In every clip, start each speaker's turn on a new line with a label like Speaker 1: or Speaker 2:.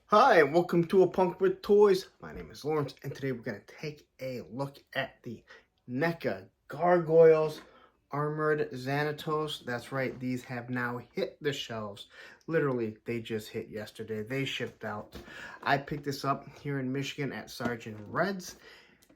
Speaker 1: Hi, and welcome to A Punk with Toys. My name is Lawrence, and today we're going to take a look at the NECA Gargoyles Armored Xanatos. That's right, these have now hit the shelves. Literally, they just hit yesterday. They shipped out. I picked this up here in Michigan at Sergeant Red's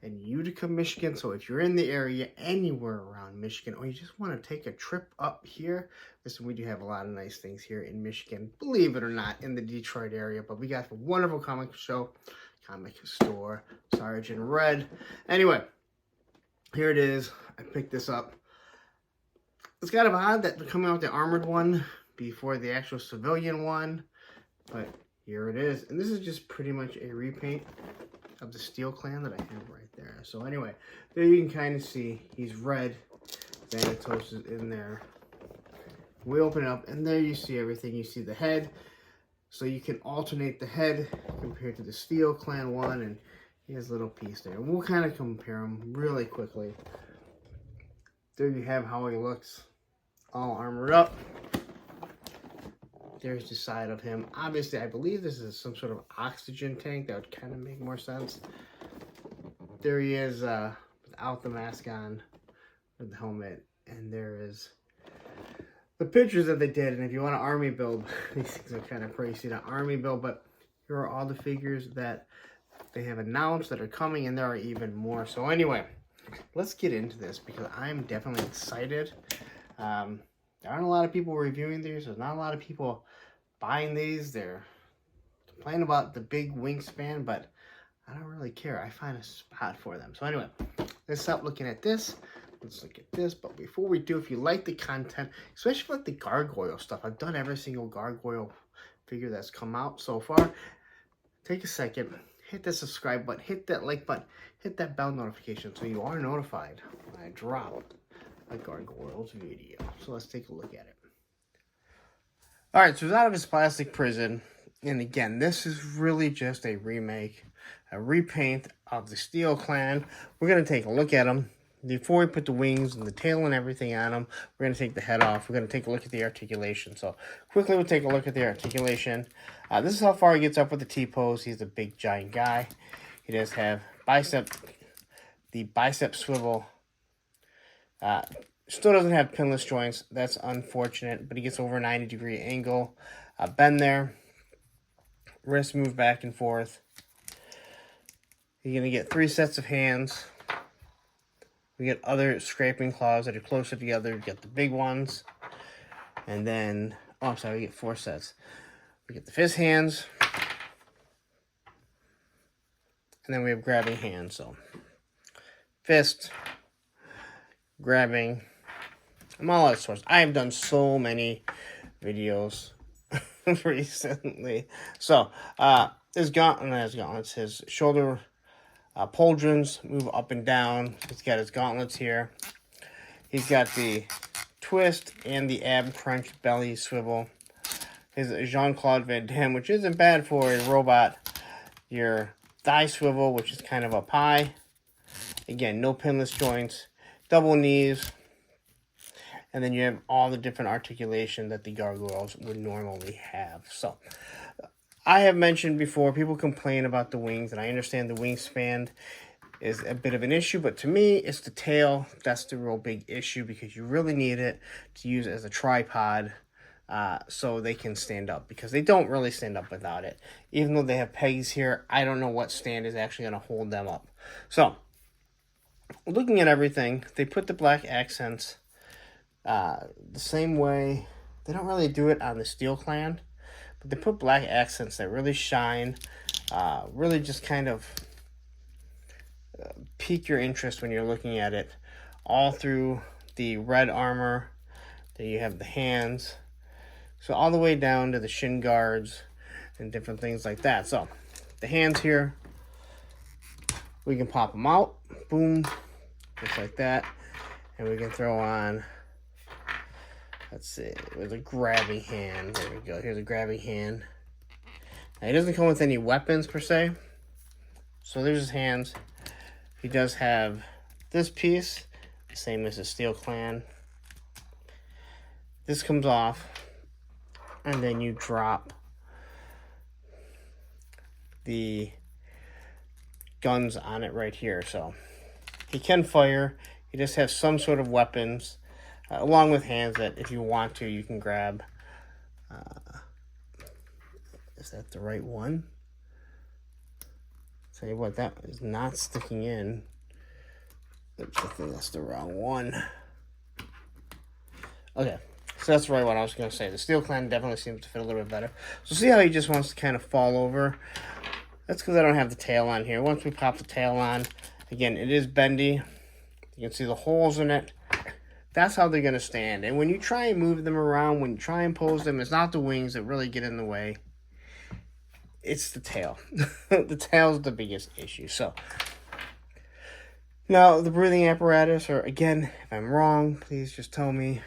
Speaker 1: in Utica, Michigan. So if you're in the area, anywhere around Michigan, or you just want to take a trip up here, listen, we do have a lot of nice things here in Michigan, believe it or not, in the Detroit area. But we got a wonderful comic store, Sergeant Red. Anyway, here it is. I picked this up. It's kind of odd that they're coming out with the armored one before the actual civilian one, but here it is. And this is just pretty much a repaint of the Steel Clan that I have right there. So anyway, there you can kind of see he's red. Xanatos is in there. We open it up, and there you see everything. You see the head. So you can alternate the head compared to the Steel Clan one, and he has a little piece there. And we'll kind of compare them really quickly. There you have how he looks, all armored up. There's the side of him. Obviously, I believe this is some sort of oxygen tank. That would kind of make more sense. There he is without the mask on, with the helmet. And there is the pictures that they did. And if you want an army build, these things are kind of pricey to army build. But here are all the figures that they have announced that are coming. And there are even more. So anyway, let's get into this because I'm definitely excited. There aren't a lot of people reviewing these. There's not a lot of people buying these. They're complaining about the big wingspan, but I don't really care. I find a spot for them. So anyway, let's stop looking at this. Let's look at this. But before we do, if you like the content, especially like the gargoyle stuff, I've done every single gargoyle figure that's come out so far. Take a second, hit the subscribe button, hit that like button, hit that bell notification so you are notified when I drop a gargoyles video. So let's take a look at it. All right, so he's out of his plastic prison, and again, this is really just a remake, a repaint of the Steel Clan. We're gonna take a look at him before we put the wings and the tail and everything on him. We're gonna take the head off. We're gonna take a look at the articulation. So quickly, we'll take a look at the articulation. This is how far he gets up with the T-pose. He's a big giant guy. He does have the bicep swivel. Still doesn't have pinless joints. That's unfortunate, but he gets over a 90-degree angle. Bend there. Wrist move back and forth. You're going to get 3 sets of hands. We get other scraping claws that are closer together. We get the big ones. And then, oh, I'm sorry, we get 4 sets. We get the fist hands. And then we have grabbing hands. So, fist, grabbing. I'm all out of sorts. I have done so many videos recently. So, his gauntlets, his shoulder pauldrons move up and down. He's got his gauntlets here. He's got the twist and the ab crunch belly swivel. His Jean-Claude Van Damme, which isn't bad for a robot. Your thigh swivel, which is kind of up high. Again, no pinless joints. Double knees. And then you have all the different articulation that the gargoyles would normally have. So, I have mentioned before, people complain about the wings, and I understand the wingspan is a bit of an issue, but to me, it's the tail. That's the real big issue because you really need it to use as a tripod so they can stand up because they don't really stand up without it. Even though they have pegs here, I don't know what stand is actually going to hold them up. So, looking at everything, they put the black accents the same way. They don't really do it on the Steel Clan, but they put black accents that really shine, really just kind of pique your interest when you're looking at it. All through the red armor, then you have the hands, so all the way down to the shin guards and different things like that. So the hands here, we can pop them out, boom, just like that, and we can throw on. Let's see, with a grabbing hand. There we go. Here's a grabbing hand. Now, he doesn't come with any weapons per se. So there's his hands. He does have this piece, same as the Steel Clan. This comes off, and then you drop the guns on it right here. So he can fire. He just has some sort of weapons along with hands that if you want to, you can grab. Is that the right one? Tell you what, that is not sticking in. Oops, I think that's the wrong one. Okay, so that's the right one I was going to say. The Steel Clan definitely seems to fit a little bit better. So see how he just wants to kind of fall over? That's because I don't have the tail on here. Once we pop the tail on, again, it is bendy. You can see the holes in it. That's how they're going to stand. And when you try and move them around, when you try and pose them, it's not the wings that really get in the way. It's the tail. The tail's the biggest issue. So now the breathing apparatus, or again, if I'm wrong, please just tell me.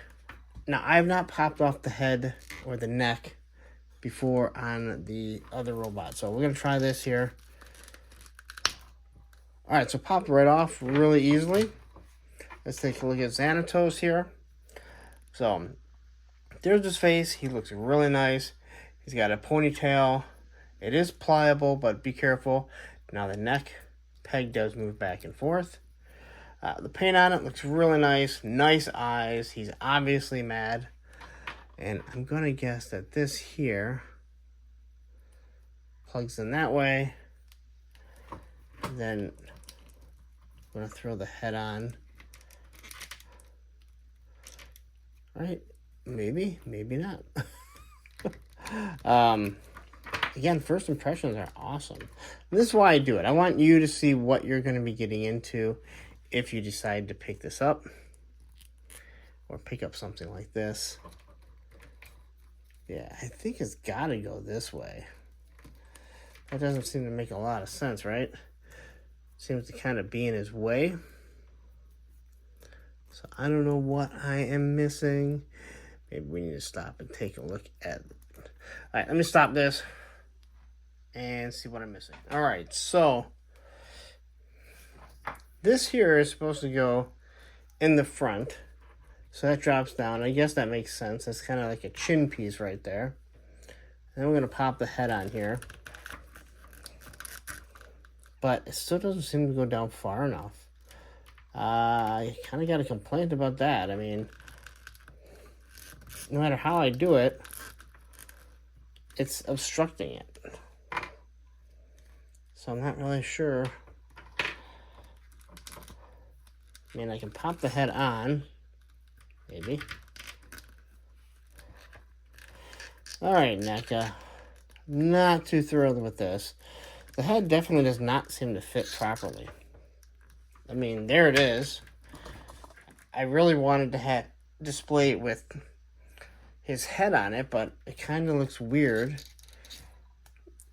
Speaker 1: Now I have not popped off the head or the neck before on the other robot. So we're going to try this here. All right, so popped right off really easily. Let's take a look at Xanatos here. So there's his face. He looks really nice. He's got a ponytail. It is pliable, but be careful. Now the neck peg does move back and forth. The paint on it looks really nice. Nice eyes. He's obviously mad. And I'm going to guess that this here plugs in that way. Then I'm going to throw the head on. Right? Maybe. Maybe not. Again, first impressions are awesome. And this is why I do it. I want you to see what you're going to be getting into if you decide to pick this up. Or pick up something like this. Yeah, I think it's got to go this way. That doesn't seem to make a lot of sense, right? Seems to kind of be in his way. So I don't know what I am missing. Maybe we need to stop and take a look at it. All right, let me stop this and see what I'm missing. All right, so this here is supposed to go in the front. So that drops down. I guess that makes sense. That's kind of like a chin piece right there. And then we're going to pop the head on here. But it still doesn't seem to go down far enough. I kind of got a complaint about that. I mean, no matter how I do it, it's obstructing it. So I'm not really sure. I mean, I can pop the head on. Maybe. Alright, NECA. Not too thrilled with this. The head definitely does not seem to fit properly. I mean, there it is. I really wanted to display it with his head on it, but it kind of looks weird.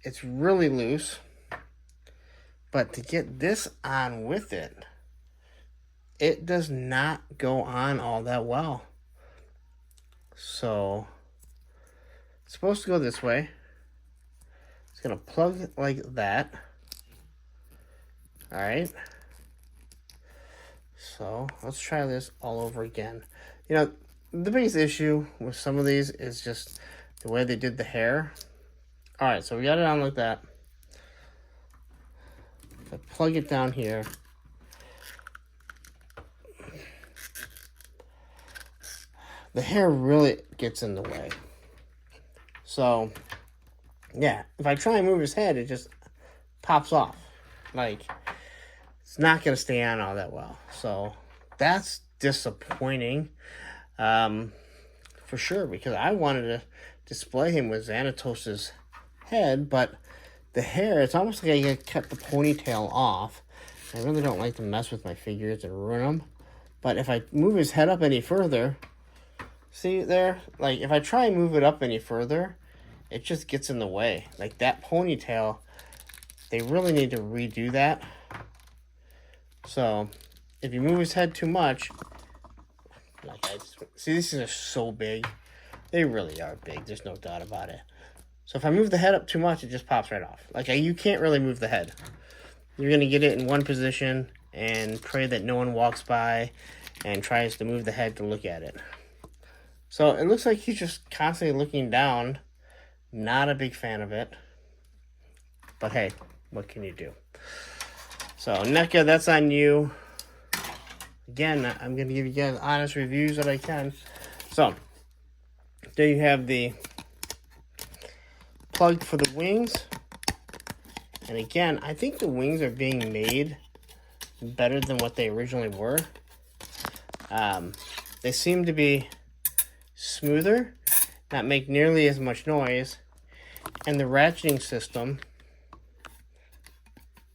Speaker 1: It's really loose. But to get this on with it, it does not go on all that well. So, it's supposed to go this way. It's going to plug like that. Alright. So, let's try this all over again. You know, the biggest issue with some of these is just the way they did the hair. Alright, so we got it on like that. If I plug it down here, the hair really gets in the way. So, yeah, if I try and move his head, it just pops off. Like, it's not going to stay on all that well. So, that's disappointing. For sure, because I wanted to display him with Xanatos' head, but the hair, it's almost like I cut the ponytail off. I really don't like to mess with my figures and ruin them. But if I move his head up any further, see there? Like, if I try and move it up any further, it just gets in the way. Like, that ponytail, they really need to redo that. So, if you move his head too much, like, see, these things are so big. They really are big. There's no doubt about it. So, if I move the head up too much, it just pops right off. Like, you can't really move the head. You're going to get it in one position and pray that no one walks by and tries to move the head to look at it. So, it looks like he's just constantly looking down. Not a big fan of it. But hey, what can you do? So NECA, that's on you. Again, I'm going to give you guys honest reviews that I can. So, there you have the plug for the wings. And again, I think the wings are being made better than what they originally were. They seem to be smoother, not make nearly as much noise. And the ratcheting system,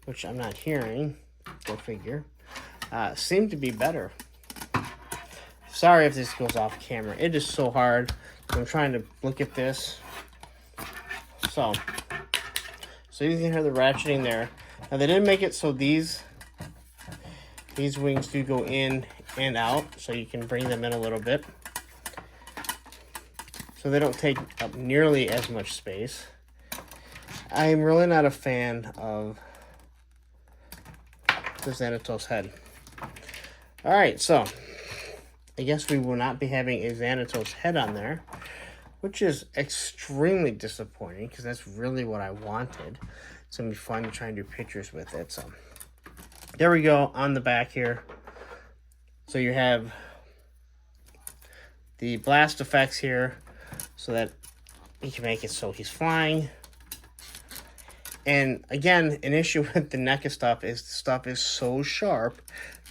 Speaker 1: which I'm not hearing, go figure, seem to be better. Sorry if this goes off camera. It is so hard. I'm trying to look at this. So you can hear the ratcheting there. Now they didn't make it so these wings do go in and out, so you can bring them in a little bit. So they don't take up nearly as much space. I'm really not a fan of the Xanatos head. Alright, so I guess we will not be having a Xanatos head on there, which is extremely disappointing because that's really what I wanted. It's going to be fun to try and do pictures with it. So there we go on the back here. So you have the blast effects here so that you can make it so he's flying. And again, an issue with the NECA stuff is the stuff is so sharp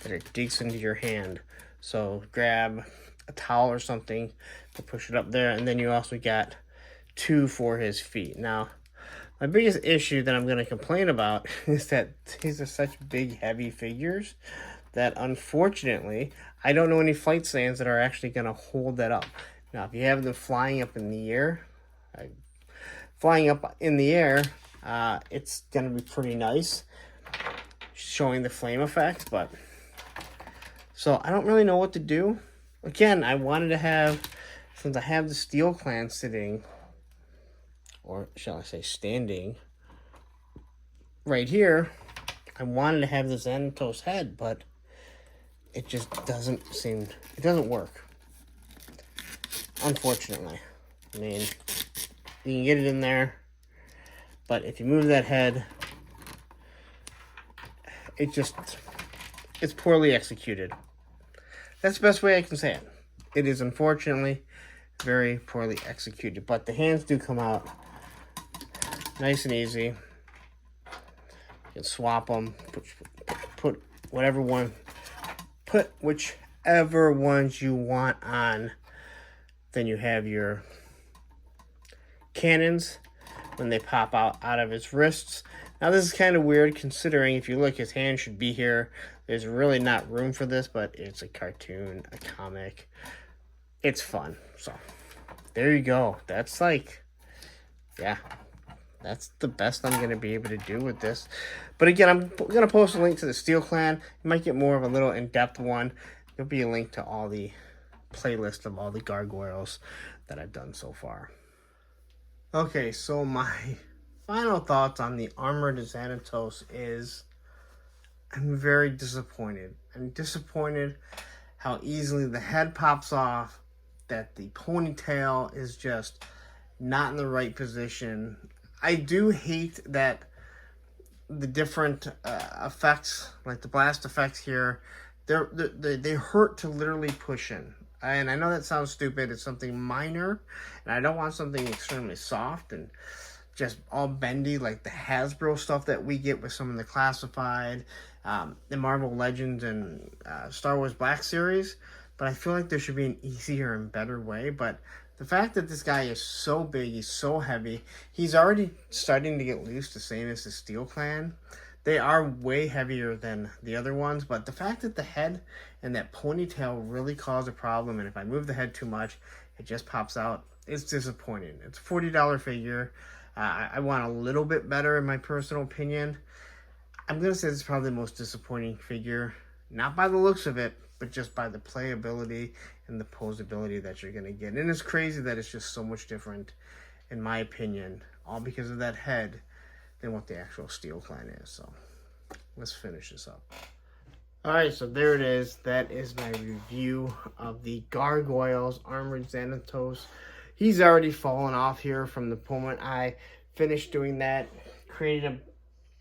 Speaker 1: that it digs into your hand. So grab a towel or something to push it up there. And then you also got 2 for his feet. Now, my biggest issue that I'm going to complain about is that these are such big, heavy figures that unfortunately, I don't know any flight stands that are actually going to hold that up. Now, if you have them flying up in the air, it's going to be pretty nice, showing the flame effect, but so I don't really know what to do. Again, I wanted to have, since I have the steel clan sitting, or shall I say standing, right here, I wanted to have the Xanatos head, but it just doesn't work. Unfortunately. I mean, you can get it in there, but if you move that head, it's poorly executed. That's the best way I can say it. It is unfortunately very poorly executed, but the hands do come out nice and easy. You can swap them, put whichever ones you want on. Then you have your cannons when they pop out of his wrists. Now this is kind of weird considering if you look, his hand should be here. There's really not room for this, but it's a cartoon, a comic. It's fun. So there you go. That's like, yeah, that's the best I'm going to be able to do with this. But again, I'm going to post a link to the Steel Clan. You might get more of a little in-depth one. There'll be a link to all the playlist of all the gargoyles that I've done so far. Okay, so my final thoughts on the Armored Xanatos is I'm very disappointed. I'm disappointed how easily the head pops off, that the ponytail is just not in the right position. I do hate that the different effects, like the blast effects here, they hurt to literally push in. And I know that sounds stupid. It's something minor, and I don't want something extremely soft and just all bendy like the Hasbro stuff that we get with some of the classified, the Marvel Legends and Star Wars Black Series. But I feel like there should be an easier and better way. But the fact that this guy is so big, he's so heavy, he's already starting to get loose, the same as the Steel Clan. They are way heavier than the other ones, but the fact that the head and that ponytail really cause a problem, and if I move the head too much, it just pops out, it's disappointing. It's a $40 figure. I want a little bit better in my personal opinion. I'm going to say this is probably the most disappointing figure, not by the looks of it, but just by the playability and the posability that you're going to get. And it's crazy that it's just so much different, in my opinion, all because of that head, than what the actual Steel Clan is. So let's finish this up. Alright, so there it is. That is my review of the Gargoyles Armored Xanatos. He's already fallen off here from the moment I finished doing that created a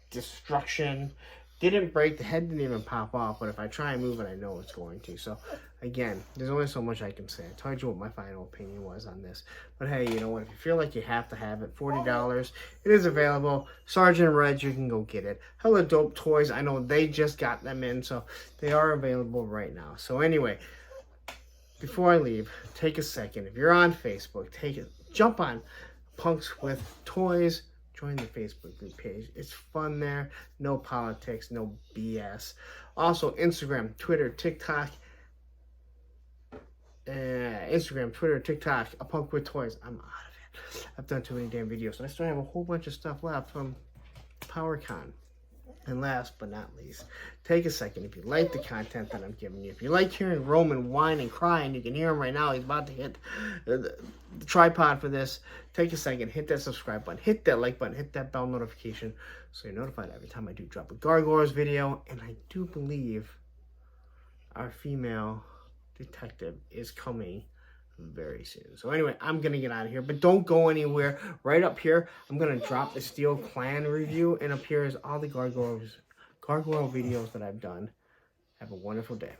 Speaker 1: destruction. Didn't break, the head didn't even pop off, but if I try and move it, I know it's going to. So, again, there's only so much I can say. I told you what my final opinion was on this. But hey, you know what? If you feel like you have to have it, $40, it is available. Sergeant Reds, you can go get it. Hella Dope Toys, I know they just got them in, so they are available right now. So anyway, before I leave, take a second. If you're on Facebook, jump on Punks with Toys. Join the Facebook group page. It's fun there. No politics, no BS. Also, Instagram, Twitter, TikTok. Instagram, Twitter, TikTok. A Punk with Toys. I'm out of it. I've done too many damn videos. I still have a whole bunch of stuff left from PowerCon. And last but not least, take a second. If you like the content that I'm giving you, if you like hearing Roman whine and cry, and you can hear him right now, he's about to hit the tripod for this. Take a second, hit that subscribe button, hit that like button, hit that bell notification so you're notified every time I do drop a Gargoyles video. And I do believe our female detective is coming very soon. So anyway, I'm gonna get out of here, but don't go anywhere. Right up here, I'm gonna drop the Steel Clan review, and up here is all the gargoyle videos that I've done. Have a wonderful day.